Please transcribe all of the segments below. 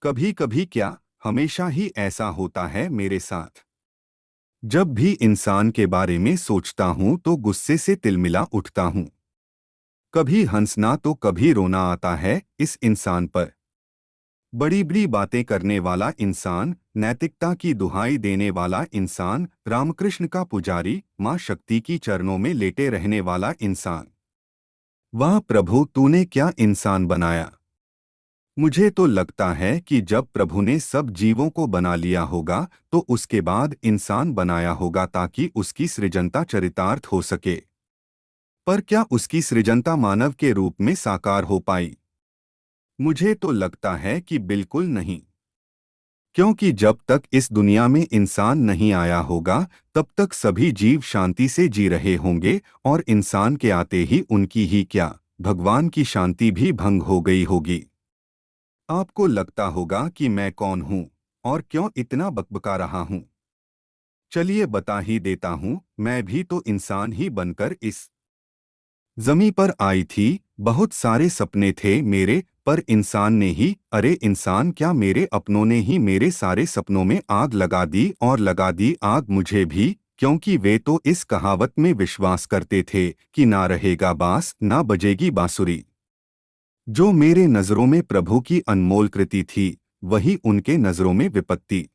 कभी कभी क्या, हमेशा ही ऐसा होता है मेरे साथ। जब भी इंसान के बारे में सोचता हूं तो गुस्से से तिलमिला उठता हूं। कभी हंसना तो कभी रोना आता है इस इंसान पर। बड़ी बड़ी बातें करने वाला इंसान, नैतिकता की दुहाई देने वाला इंसान, रामकृष्ण का पुजारी, मां शक्ति की चरणों में लेटे रहने वाला इंसान। वाह प्रभु, तूने क्या इंसान बनाया। मुझे तो लगता है कि जब प्रभु ने सब जीवों को बना लिया होगा तो उसके बाद इंसान बनाया होगा ताकि उसकी सृजनता चरितार्थ हो सके। पर क्या उसकी सृजनता मानव के रूप में साकार हो पाई? मुझे तो लगता है कि बिल्कुल नहीं। क्योंकि जब तक इस दुनिया में इंसान नहीं आया होगा तब तक सभी जीव शांति से जी रहे होंगे, और इंसान के आते ही उनकी ही क्या, भगवान की शांति भी भंग हो गई होगी। आपको लगता होगा कि मैं कौन हूँ और क्यों इतना बकबका रहा हूँ। चलिए बता ही देता हूँ, मैं भी तो इंसान ही बनकर इस जमी पर आई थी। बहुत सारे सपने थे मेरे, पर इंसान ने ही, अरे इंसान क्या, मेरे अपनों ने ही मेरे सारे सपनों में आग लगा दी, और लगा दी आग मुझे भी, क्योंकि वे तो इस कहावत में विश्वास करते थे कि ना रहेगा बांस ना बजेगी बांसुरी। जो मेरे नजरों में प्रभु की अनमोल कृति थी, वही उनके नजरों में विपत्ति।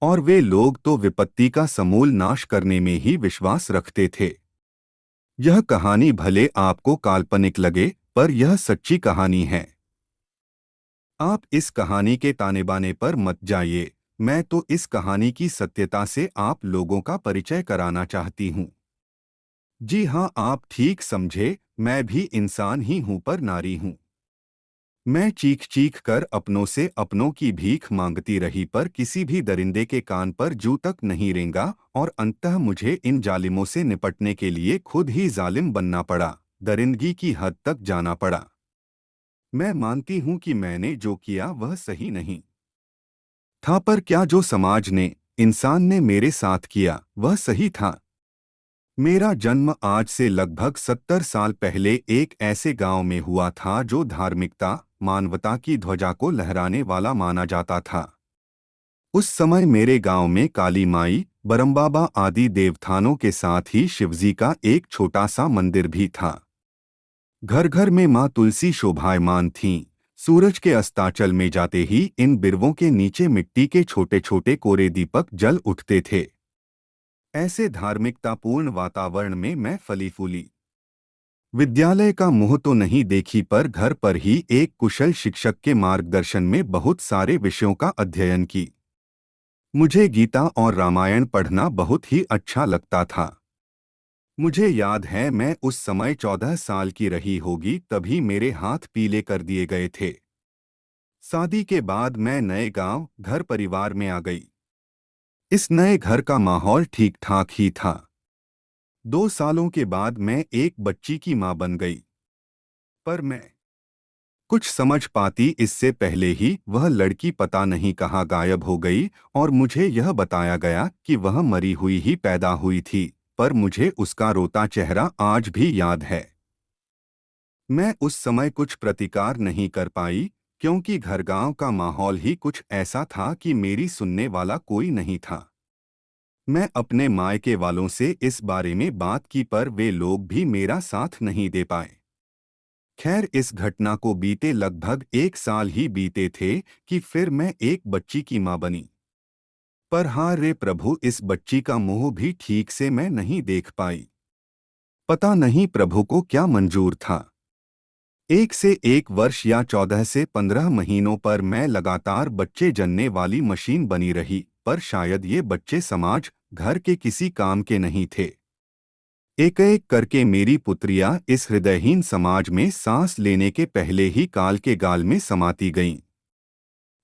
और वे लोग तो विपत्ति का समूल नाश करने में ही विश्वास रखते थे। यह कहानी भले आपको काल्पनिक लगे, पर यह सच्ची कहानी है। आप इस कहानी के ताने बाने पर मत जाइए। मैं तो इस कहानी की सत्यता से आप लोगों का परिचय कराना चाहती हूँ। जी हाँ, आप ठीक समझे, मैं भी इंसान ही हूँ पर नारी हूँ। मैं चीख चीख कर अपनों से अपनों की भीख मांगती रही, पर किसी भी दरिंदे के कान पर जू तक नहीं रेंगा, और अंततः मुझे इन जालिमों से निपटने के लिए खुद ही जालिम बनना पड़ा, दरिंदगी की हद तक जाना पड़ा। मैं मानती हूं कि मैंने जो किया वह सही नहीं था, पर क्या जो समाज ने, इंसान ने मेरे साथ किया वह सही था? मेरा जन्म आज से लगभग 70 साल पहले एक ऐसे गांव में हुआ था जो धार्मिकता, मानवता की ध्वजा को लहराने वाला माना जाता था। उस समय मेरे गांव में काली माई, बरमबाबा आदि देवताओं के साथ ही शिवजी का एक छोटा सा मंदिर भी था। घर घर में माँ तुलसी शोभायमान थीं। सूरज के अस्ताचल में जाते ही इन बिरवों के नीचे मिट्टी के छोटे छोटे कोरे दीपक जल उठते थे। ऐसे धार्मिकतापूर्ण वातावरण में मैं फली फूली। विद्यालय का मुंह तो नहीं देखी, पर घर पर ही एक कुशल शिक्षक के मार्गदर्शन में बहुत सारे विषयों का अध्ययन की। मुझे गीता और रामायण पढ़ना बहुत ही अच्छा लगता था। मुझे याद है मैं उस समय 14 साल की रही होगी, तभी मेरे हाथ पीले कर दिए गए थे। शादी के बाद मैं नए गांव घर परिवार में आ गई। इस नए घर का माहौल ठीक ठाक ही था। 2 सालों के बाद मैं एक बच्ची की मां बन गई। पर मैं कुछ समझ पाती इससे पहले ही वह लड़की पता नहीं कहाँ गायब हो गई, और मुझे यह बताया गया कि वह मरी हुई ही पैदा हुई थी। पर मुझे उसका रोता चेहरा आज भी याद है। मैं उस समय कुछ प्रतिकार नहीं कर पाई, क्योंकि घर गांव का माहौल ही कुछ ऐसा था कि मेरी सुनने वाला कोई नहीं था। मैं अपने मायके वालों से इस बारे में बात की, पर वे लोग भी मेरा साथ नहीं दे पाए। खैर, इस घटना को बीते लगभग 1 साल ही बीते थे कि फिर मैं एक बच्ची की मां बनी। पर हाँ रे प्रभु, इस बच्ची का मुंह भी ठीक से मैं नहीं देख पाई। पता नहीं प्रभु को क्या मंजूर था। 1 से 1 वर्ष या 14 से 15 महीनों पर मैं लगातार बच्चे जनने वाली मशीन बनी रही, पर शायद ये बच्चे समाज, घर के किसी काम के नहीं थे। एक एक करके मेरी पुत्रियां इस हृदयहीन समाज में सांस लेने के पहले ही काल के गाल में समाती गईं।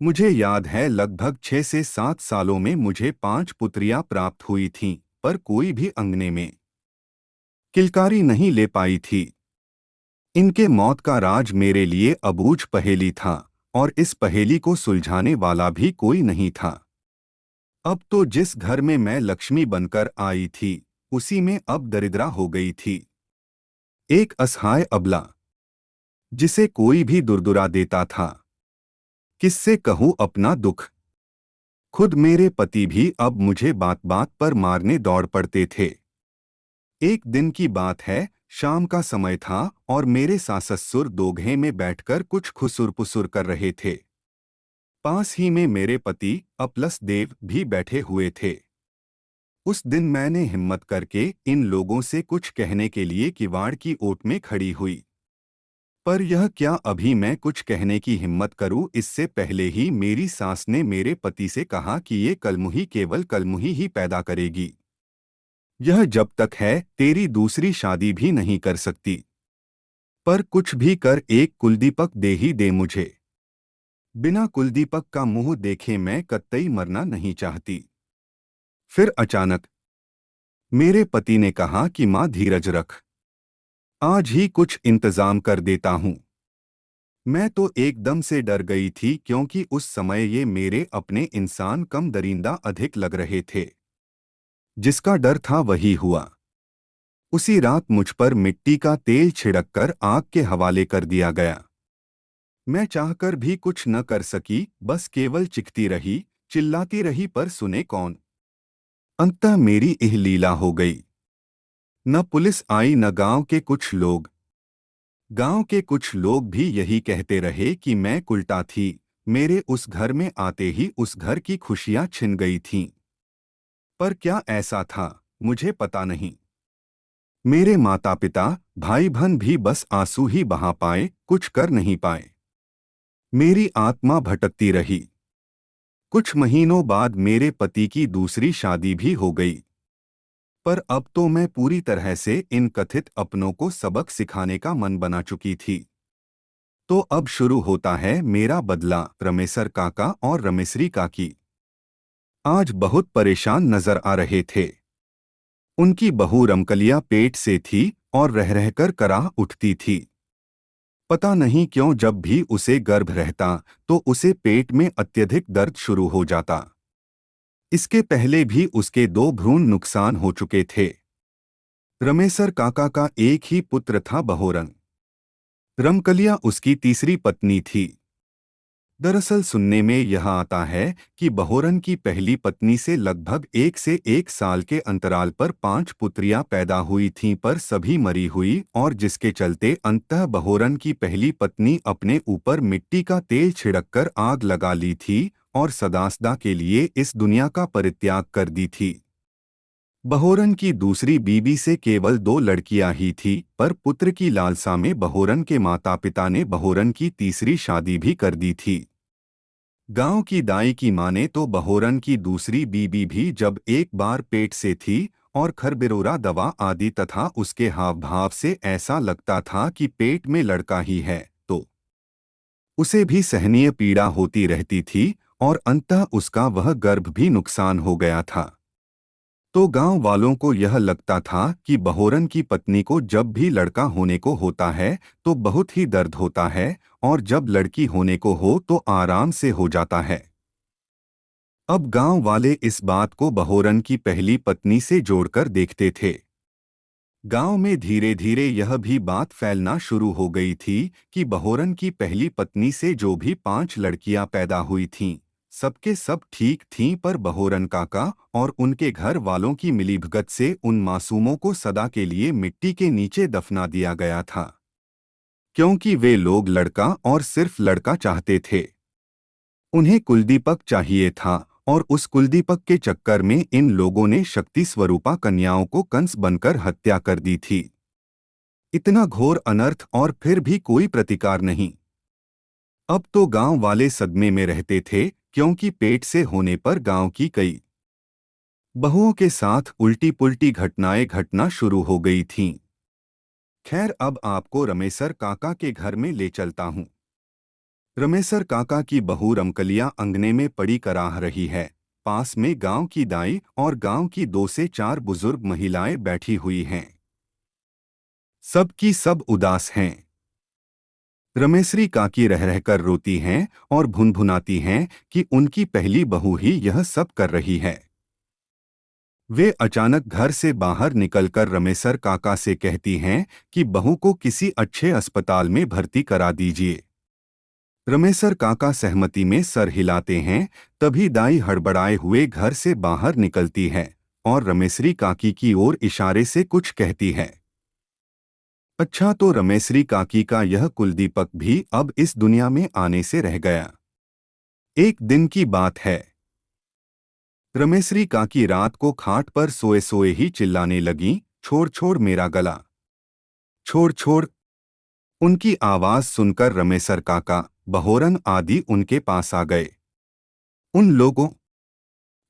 मुझे याद है लगभग 6 से 7 सालों में मुझे 5 पुत्रियां प्राप्त हुई थीं, पर कोई भी अंगने में किलकारी नहीं ले पाई थी। इनके मौत का राज मेरे लिए अबूझ पहेली था, और इस पहेली को सुलझाने वाला भी कोई नहीं था। अब तो जिस घर में मैं लक्ष्मी बनकर आई थी, उसी में अब दरिद्रा हो गई थी। एक असहाय अबला, जिसे कोई भी दुरदुरा देता था। किससे कहूँ अपना दुख। खुद मेरे पति भी अब मुझे बात बात पर मारने दौड़ पड़ते थे। एक दिन की बात है, शाम का समय था और मेरे सास-ससुर दोघे में बैठकर कुछ खुसुर-पुसुर कर रहे थे। पास ही में मेरे पति अपलस देव भी बैठे हुए थे। उस दिन मैंने हिम्मत करके इन लोगों से कुछ कहने के लिए किवाड़ की ओट में खड़ी हुई। पर यह क्या अभी मैं कुछ कहने की हिम्मत करूं, इससे पहले ही मेरी सास ने मेरे पति से कहा कि ये कलमुही केवल कलमुही ही पैदा करेगी। यह जब तक है तेरी दूसरी शादी भी नहीं कर सकती। पर कुछ भी कर एक कुलदीपक दे ही दे मुझे। बिना कुलदीपक का मुंह देखे मैं कतई मरना नहीं चाहती। फिर अचानक मेरे पति ने कहा कि मां धीरज रख, आज ही कुछ इंतजाम कर देता हूं। मैं तो एकदम से डर गई थी क्योंकि उस समय ये मेरे अपने इंसान कम दरिंदा अधिक लग रहे थे। जिसका डर था वही हुआ। उसी रात मुझ पर मिट्टी का तेल छिड़ककर आग के हवाले कर दिया गया। मैं चाहकर भी कुछ न कर सकी, बस केवल चिखती रही, चिल्लाती रही, पर सुने कौन। अंततः मेरी यह लीला हो गई। न पुलिस आई न गांव के कुछ लोग। गांव के कुछ लोग भी यही कहते रहे कि मैं कुलटा थी। मेरे उस घर में आते ही उस घर की खुशियां छिन गई थीं। पर क्या ऐसा था, मुझे पता नहीं। मेरे माता पिता भाई बहन भी बस आंसू ही बहा पाए, कुछ कर नहीं पाए। मेरी आत्मा भटकती रही। कुछ महीनों बाद मेरे पति की दूसरी शादी भी हो गई। पर अब तो मैं पूरी तरह से इन कथित अपनों को सबक सिखाने का मन बना चुकी थी। तो अब शुरू होता है मेरा बदला। रमेसर काका और रमेसरी काकी आज बहुत परेशान नजर आ रहे थे। उनकी बहू रमकलिया पेट से थी और रह रहकर कराह उठती थी। पता नहीं क्यों जब भी उसे गर्भ रहता तो उसे पेट में अत्यधिक दर्द शुरू हो जाता। इसके पहले भी उसके 2 भ्रूण नुकसान हो चुके थे। रमेसर काका का एक ही पुत्र था, बहोरन। रमकलिया उसकी तीसरी पत्नी थी। दरअसल सुनने में यह आता है कि बहोरन की पहली पत्नी से लगभग 1 साल के अंतराल पर 5 पुत्रियां पैदा हुई थीं, पर सभी मरी हुई, और जिसके चलते अंततः बहोरन की पहली पत्नी अपने ऊपर मिट्टी का तेल छिड़ककर आग लगा ली थी और सदासदा के लिए इस दुनिया का परित्याग कर दी थी। बहोरन की दूसरी बीबी से केवल 2 लड़कियां ही थी, पर पुत्र की लालसा में बहोरन के माता पिता ने बहोरन की तीसरी शादी भी कर दी थी। गांव की दाई की माने तो बहोरन की दूसरी बीबी भी जब एक बार पेट से थी और खरबिरोरा दवा आदि तथा उसके हाव भाव से ऐसा लगता था कि पेट में लड़का ही है, तो उसे भी सहनीय पीड़ा होती रहती थी और अंततः उसका वह गर्भ भी नुकसान हो गया था। तो गांव वालों को यह लगता था कि बहोरन की पत्नी को जब भी लड़का होने को होता है तो बहुत ही दर्द होता है, और जब लड़की होने को हो तो आराम से हो जाता है। अब गांव वाले इस बात को बहोरन की पहली पत्नी से जोड़कर देखते थे। गांव में धीरे धीरे यह भी बात फैलना शुरू हो गई थी कि बहोरन की पहली पत्नी से जो भी 5 लड़कियां पैदा हुई थीं, सबके सब ठीक थीं, पर बहोरन काका और उनके घर वालों की मिलीभगत से उन मासूमों को सदा के लिए मिट्टी के नीचे दफना दिया गया था, क्योंकि वे लोग लड़का और सिर्फ लड़का चाहते थे। उन्हें कुलदीपक चाहिए था, और उस कुलदीपक के चक्कर में इन लोगों ने शक्ति स्वरूपा कन्याओं को कंस बनकर हत्या कर दी थी। इतना घोर अनर्थ और फिर भी कोई प्रतिकार नहीं। अब तो गांव वाले सदमे में रहते थे, क्योंकि पेट से होने पर गांव की कई बहुओं के साथ उल्टी पुल्टी घटनाएं घटना शुरू हो गई थीं। खैर, अब आपको रमेसर काका के घर में ले चलता हूं। रमेसर काका की बहू रमकलिया अंगने में पड़ी कराह रही है। पास में गांव की दाई और गांव की 2 से 4 बुजुर्ग महिलाएं बैठी हुई हैं। सब की सब उदास हैं। रमेसरी काकी रह रहकर रोती हैं और भुनभुनाती हैं कि उनकी पहली बहू ही यह सब कर रही है। वे अचानक घर से बाहर निकलकर रमेसर काका से कहती हैं कि बहू को किसी अच्छे अस्पताल में भर्ती करा दीजिए। रमेसर काका सहमति में सर हिलाते हैं। तभी दाई हड़बड़ाए हुए घर से बाहर निकलती है और रमेसरी काकी की ओर इशारे से कुछ कहती है। अच्छा, तो रमेसरी काकी का यह कुलदीपक भी अब इस दुनिया में आने से रह गया। एक दिन की बात है। रमेसरी काकी रात को खाट पर सोए सोए ही चिल्लाने लगीं, छोड़ छोड़ मेरा गला, छोड़ छोड़। उनकी आवाज सुनकर रमेसर काका, बहोरन आदि उनके पास आ गए। उन लोगों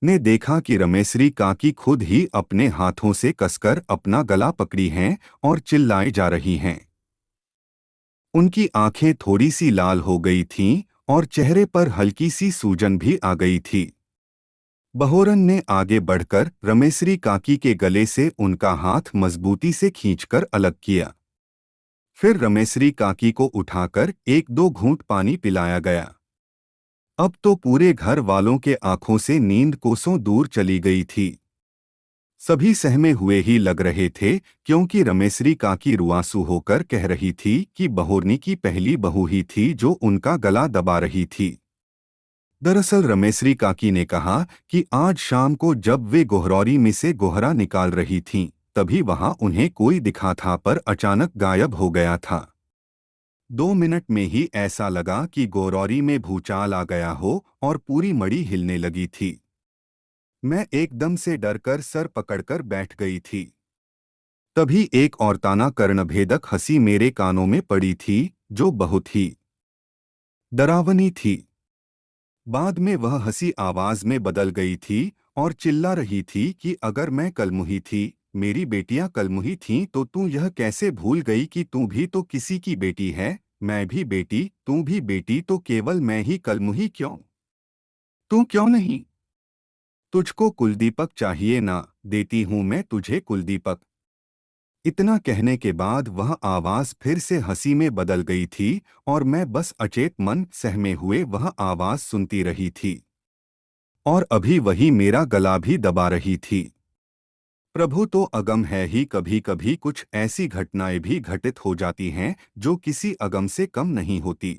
ने देखा कि रमेसरी काकी खुद ही अपने हाथों से कसकर अपना गला पकड़ी हैं और चिल्लाए जा रही हैं। उनकी आंखें थोड़ी सी लाल हो गई थीं और चेहरे पर हल्की सी सूजन भी आ गई थी। बहोरन ने आगे बढ़कर रमेसरी काकी के गले से उनका हाथ मजबूती से खींचकर अलग किया। फिर रमेसरी काकी को उठाकर एक दो घूंट पानी पिलाया गया। अब तो पूरे घर वालों के आंखों से नींद कोसों दूर चली गई थी। सभी सहमे हुए ही लग रहे थे, क्योंकि रमेसरी काकी रुआंसू होकर कह रही थी कि बहोरनी की पहली बहू ही थी जो उनका गला दबा रही थी। दरअसल रमेसरी काकी ने कहा कि आज शाम को जब वे गोहरौरी में से गोहरा निकाल रही थीं, तभी वहां उन्हें कोई दिखा था पर अचानक गायब हो गया था। 2 मिनट में ही ऐसा लगा कि गोरौरी में भूचाल आ गया हो और पूरी मड़ी हिलने लगी थी। मैं एकदम से डरकर सर पकड़कर बैठ गई थी। तभी एक औरताना कर्णभेदक हंसी मेरे कानों में पड़ी थी, जो बहुत ही डरावनी थी। बाद में वह हंसी आवाज में बदल गई थी और चिल्ला रही थी कि अगर मैं कलमुही थी, मेरी बेटियां कलमुही थीं, तो तू यह कैसे भूल गई कि तू भी तो किसी की बेटी है। मैं भी बेटी, तू भी बेटी, तो केवल मैं ही कलमुही क्यों? तू क्यों नहीं? तुझको कुलदीपक चाहिए ना, देती हूं मैं तुझे कुलदीपक। इतना कहने के बाद वह आवाज फिर से हंसी में बदल गई थी और मैं बस अचेत मन सहमे हुए वह आवाज सुनती रही थी। और अभी वही मेरा गला भी दबा रही थी। प्रभु तो अगम है ही, कभी कभी कुछ ऐसी घटनाएं भी घटित हो जाती हैं जो किसी अगम से कम नहीं होती।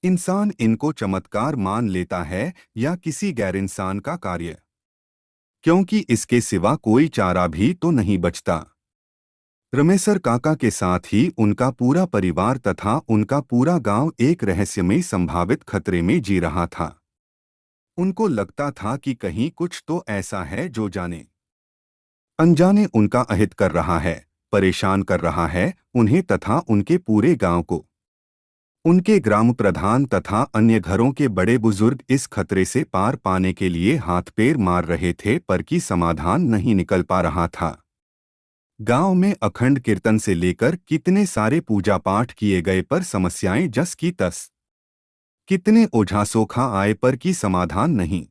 इंसान इनको चमत्कार मान लेता है या किसी गैर इंसान का कार्य, क्योंकि इसके सिवा कोई चारा भी तो नहीं बचता। रमेसर काका के साथ ही उनका पूरा परिवार तथा उनका पूरा गांव एक रहस्यमयी संभावित खतरे में जी रहा था। उनको लगता था कि कहीं कुछ तो ऐसा है जो जाने अनजाने उनका अहित कर रहा है, परेशान कर रहा है उन्हें तथा उनके पूरे गांव को। उनके ग्राम प्रधान तथा अन्य घरों के बड़े बुजुर्ग इस खतरे से पार पाने के लिए हाथ पैर मार रहे थे, पर कि समाधान नहीं निकल पा रहा था। गांव में अखंड कीर्तन से लेकर कितने सारे पूजा पाठ किए गए, पर समस्याएं जस की तस। कितने ओझा-सोखा आए, पर कि समाधान नहीं।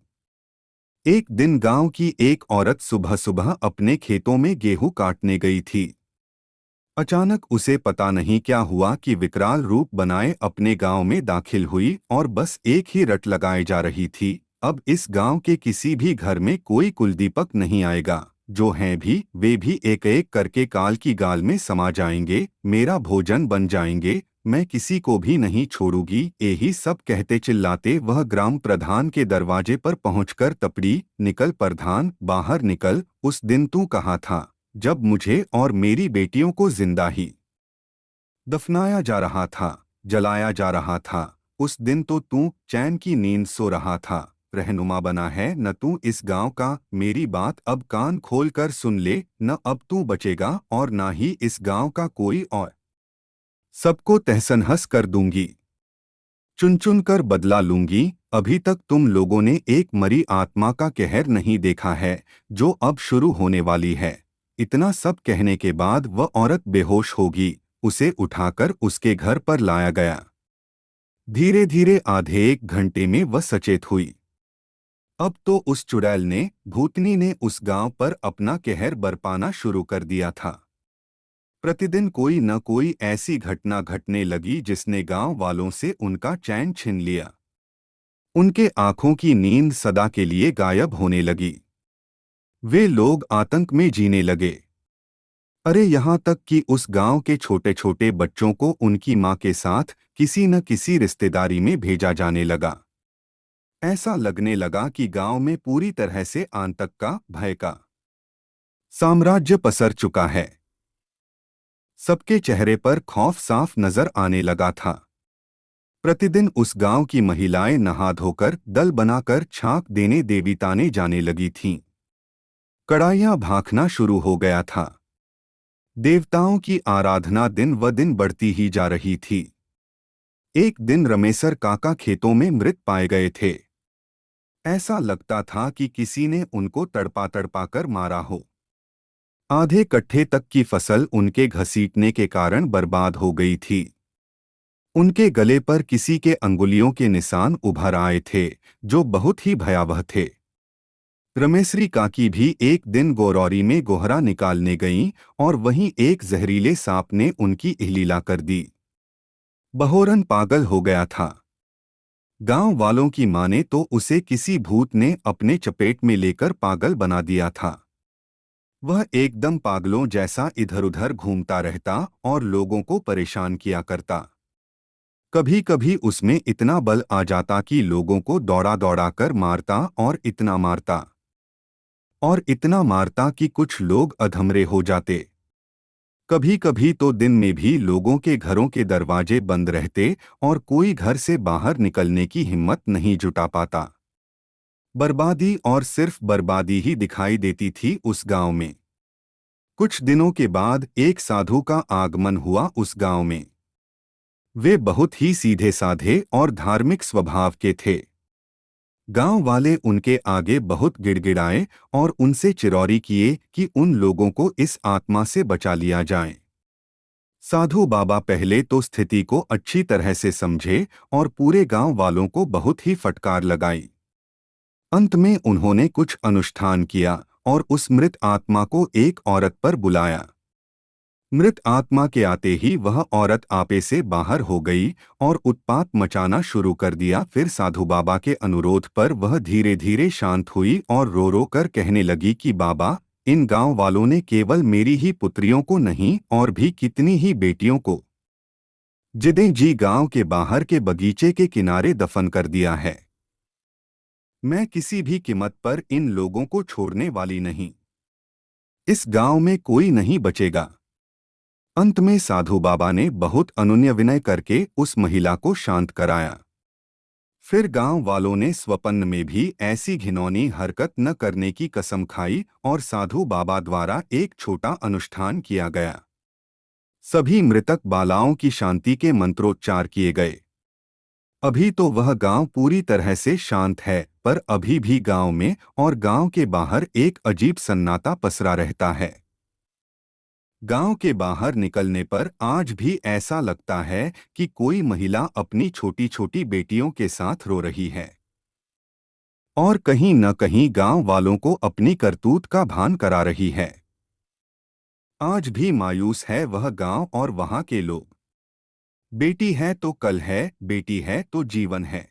एक दिन गांव की एक औरत सुबह सुबह अपने खेतों में गेहूं काटने गई थी। अचानक उसे पता नहीं क्या हुआ कि विकराल रूप बनाए अपने गांव में दाखिल हुई और बस एक ही रट लगाए जा रही थी, अब इस गांव के किसी भी घर में कोई कुलदीपक नहीं आएगा। जो हैं भी वे भी एक एक करके काल की गाल में समा जाएंगे, मेरा भोजन बन जाएंगे, मैं किसी को भी नहीं छोड़ूंगी। यही सब कहते चिल्लाते वह ग्राम प्रधान के दरवाजे पर पहुंचकर तपड़ी, निकल प्रधान, बाहर निकल। उस दिन तू कहा था जब मुझे और मेरी बेटियों को जिंदा ही दफनाया जा रहा था, जलाया जा रहा था, उस दिन तो तू चैन की नींद सो रहा था। रहनुमा बना है न तू इस गांव का, मेरी बात अब कान खोल कर सुन ले, न अब तू बचेगा और ना ही इस गांव का कोई और। सबको तहस-नहस कर दूंगी, चुन चुन कर बदला लूंगी। अभी तक तुम लोगों ने एक मरी आत्मा का कहर नहीं देखा है, जो अब शुरू होने वाली है। इतना सब कहने के बाद वह औरत बेहोश होगी, उसे उठाकर उसके घर पर लाया गया। धीरे धीरे आधे एक घंटे में वह सचेत हुई। अब तो उस चुड़ैल ने, भूतनी ने उस गांव पर अपना कहर बरपाना शुरू कर दिया था। प्रतिदिन कोई न कोई ऐसी घटना घटने लगी जिसने गांव वालों से उनका चैन छीन लिया। उनके आंखों की नींद सदा के लिए गायब होने लगी। वे लोग आतंक में जीने लगे। अरे यहाँ तक कि उस गांव के छोटे छोटे बच्चों को उनकी माँ के साथ किसी न किसी रिश्तेदारी में भेजा जाने लगा। ऐसा लगने लगा कि गांव में पूरी तरह से आतंक का, भय का साम्राज्य पसर चुका है। सबके चेहरे पर खौफ साफ नजर आने लगा था। प्रतिदिन उस गांव की महिलाएं नहा धोकर दल बनाकर छाक देने देवीताने जाने लगी थीं। कड़ाहियां भाखना शुरू हो गया था। देवताओं की आराधना दिन व दिन बढ़ती ही जा रही थी। एक दिन रमेसर काका खेतों में मृत पाए गए थे। ऐसा लगता था कि किसी ने उनको तड़पा तड़पा कर मारा हो। आधे कट्ठे तक की फसल उनके घसीटने के कारण बर्बाद हो गई थी। उनके गले पर किसी के अंगुलियों के निशान उभर आए थे, जो बहुत ही भयावह थे। रमेसरी काकी भी एक दिन गोरौरी में गोहरा निकालने गईं और वहीं एक जहरीले सांप ने उनकी इहलीला कर दी। बहोरन पागल हो गया था। गांव वालों की माने तो उसे किसी भूत ने अपने चपेट में लेकर पागल बना दिया था। वह एकदम पागलों जैसा इधर उधर घूमता रहता और लोगों को परेशान किया करता। कभी कभी उसमें इतना बल आ जाता कि लोगों को दौड़ा दौड़ा कर मारता और इतना मारता कि कुछ लोग अधमरे हो जाते। कभी कभी तो दिन में भी लोगों के घरों के दरवाजे बंद रहते और कोई घर से बाहर निकलने की हिम्मत नहीं जुटा पाता। बर्बादी और सिर्फ बर्बादी ही दिखाई देती थी उस गांव में। कुछ दिनों के बाद एक साधु का आगमन हुआ उस गांव में। वे बहुत ही सीधे साधे और धार्मिक स्वभाव के थे। गांव वाले उनके आगे बहुत गिड़गिड़ाए और उनसे चिरौरी किए कि उन लोगों को इस आत्मा से बचा लिया जाए। साधु बाबा पहले तो स्थिति को अच्छी तरह से समझे और पूरे गांव वालों को बहुत ही फटकार लगाई। अंत में उन्होंने कुछ अनुष्ठान किया और उस मृत आत्मा को एक औरत पर बुलाया। मृत आत्मा के आते ही वह औरत आपे से बाहर हो गई और उत्पात मचाना शुरू कर दिया। फिर साधु बाबा के अनुरोध पर वह धीरे धीरे शांत हुई और रो रो कर कहने लगी कि बाबा, इन गांव वालों ने केवल मेरी ही पुत्रियों को नहीं और भी कितनी ही बेटियों को जिदें जी गांव के बाहर के बगीचे के किनारे दफन कर दिया है। मैं किसी भी कीमत पर इन लोगों को छोड़ने वाली नहीं। इस गांव में कोई नहीं बचेगा। अंत में साधु बाबा ने बहुत अनुनय विनय करके उस महिला को शांत कराया। फिर गांव वालों ने स्वप्न में भी ऐसी घिनौनी हरकत न करने की कसम खाई और साधु बाबा द्वारा एक छोटा अनुष्ठान किया गया। सभी मृतक बालाओं की शांति के मंत्रोच्चार किए गए। अभी तो वह गांव पूरी तरह से शांत है, पर अभी भी गांव में और गांव के बाहर एक अजीब सन्नाटा पसरा रहता है। गांव के बाहर निकलने पर आज भी ऐसा लगता है कि कोई महिला अपनी छोटी छोटी बेटियों के साथ रो रही है और कहीं न कहीं गांव वालों को अपनी करतूत का भान करा रही है। आज भी मायूस है वह गांव और वहां के लोग। बेटी है तो कल है, बेटी है तो जीवन है।